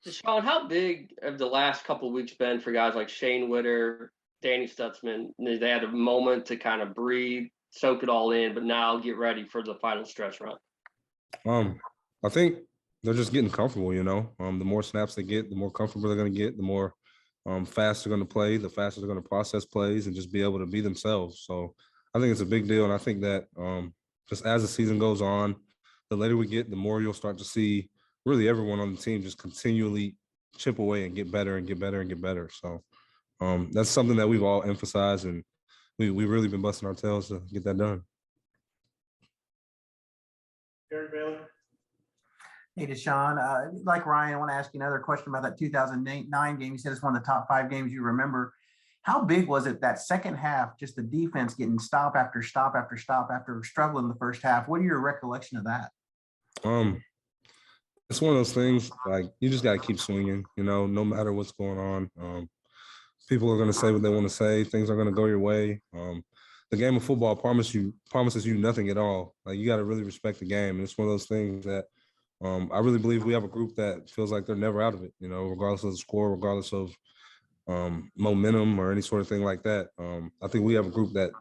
DaShaun, how big have the last couple of weeks been for guys like Shane Witter, Danny Stutzman? They had a moment to kind of breathe, soak it all in, but now get ready for the final stretch run. I think they're just getting comfortable, you know. The more snaps they get, the more comfortable they're going to get, the more fast they're going to play, the faster they're going to process plays and just be able to be themselves. So I think it's a big deal. And I think that just as the season goes on, the later we get, the more you'll start to see really everyone on the team just continually chip away and get better and get better and get better. So that's something that we've all emphasized, and we've really been busting our tails to get that done. Baylor. Hey, DaShaun, like Ryan, I want to ask you another question about that 2009 game. You said it's one of the top 5 games you remember. How big was it that second half, just the defense getting stop after stop after stop after struggling the first half? What are your recollection of that? It's one of those things, like, you just got to keep swinging, you know, no matter what's going on. People are going to say what they want to say. Things are going to go your way. The game of football promises you nothing at all. Like, you got to really respect the game. And it's one of those things that I really believe we have a group that feels like they're never out of it, you know, regardless of the score, regardless of momentum or any sort of thing like that. I think we have a group that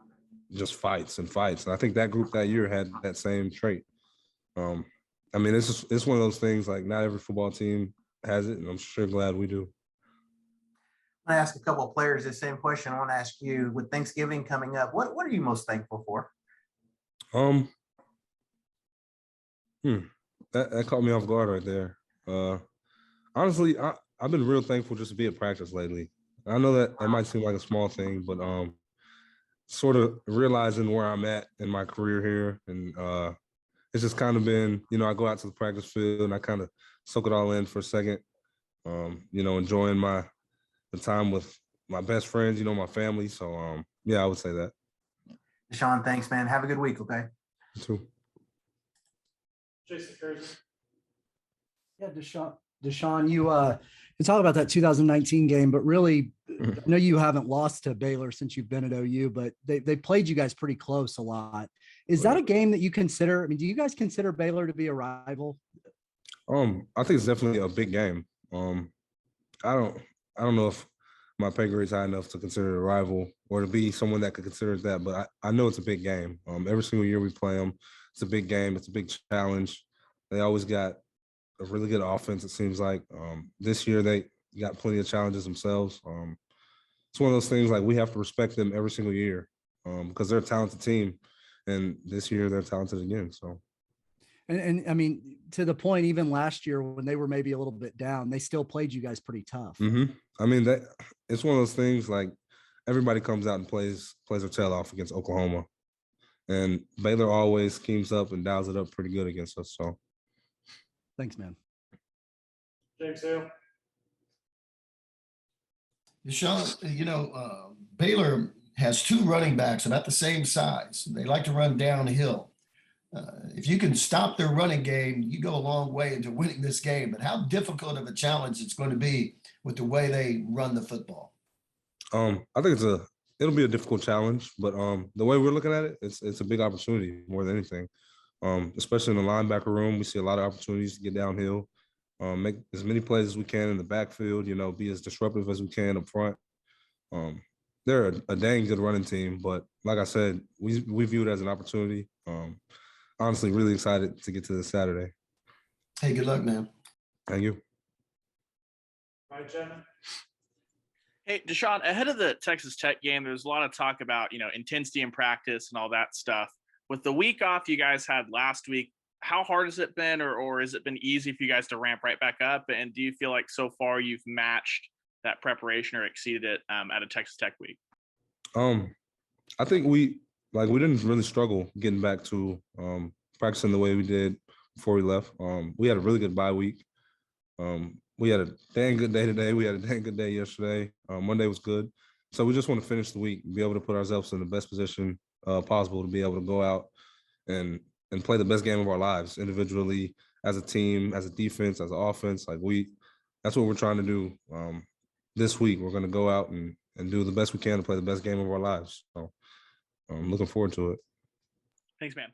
just fights and fights. And I think that group that year had that same trait. I mean, it's one of those things, like, not every football team has it, and I'm sure glad we do. I want to ask a couple of players the same question. I want to ask you, with Thanksgiving coming up, what are you most thankful for? That caught me off guard right there. Honestly, I've been real thankful just to be at practice lately. I know that might seem like a small thing, but sort of realizing where I'm at in my career here, and it's just kind of been, you know, I go out to the practice field and I kind of soak it all in for a second, you know, enjoying the time with my best friends, you know, my family. So, yeah, I would say that. DaShaun, thanks, man. Have a good week, okay? You too. Jason Kersey. Yeah, DaShaun, you talk about that 2019 game, but really, I know you haven't lost to Baylor since you've been at OU, but they played you guys pretty close a lot. Is that a game that you consider? I mean, do you guys consider Baylor to be a rival? I think it's definitely a big game. I don't know if my pay grade's high enough to consider it a rival or to be someone that could consider it that, but I know it's a big game. Every single year we play them, it's a big game. It's a big challenge. They always got a really good offense, it seems like. This year they got plenty of challenges themselves. It's one of those things, like, we have to respect them every single year because they're a talented team, and this year they're talented again. So, and I mean, to the point, even last year when they were maybe a little bit down, they still played you guys pretty tough. I mean, that it's one of those things, like, everybody comes out and plays their tail off against Oklahoma, and Baylor always schemes up and dials it up pretty good against us. So, thanks, man. James Hill. DaShaun, you know, Baylor has 2 running backs about the same size. They like to run downhill. If you can stop their running game, you go a long way into winning this game. But how difficult of a challenge it's going to be with the way they run the football? I think it'll be a difficult challenge, but the way we're looking at it, it's a big opportunity more than anything. Especially in the linebacker room, we see a lot of opportunities to get downhill, make as many plays as we can in the backfield, you know, be as disruptive as we can up front. They're a dang good running team, but like I said, we view it as an opportunity. Honestly, really excited to get to this Saturday. Hey, good luck, man. Thank you. Ryan Chapman. Hey, DaShaun, ahead of the Texas Tech game, there was a lot of talk about, you know, intensity in practice and all that stuff. With the week off you guys had last week, how hard has it been, or has it been easy for you guys to ramp right back up? And do you feel like so far you've matched that preparation or exceeded it at a Texas Tech week? I think we didn't really struggle getting back to practicing the way we did before we left. We had a really good bye week. We had a dang good day today. We had a dang good day yesterday. Monday was good. So we just want to finish the week, be able to put ourselves in the best position possible to be able to go out and play the best game of our lives individually, as a team, as a defense, as an offense. Like, that's what we're trying to do this week. We're going to go out and do the best we can to play the best game of our lives. So I'm looking forward to it. Thanks, man.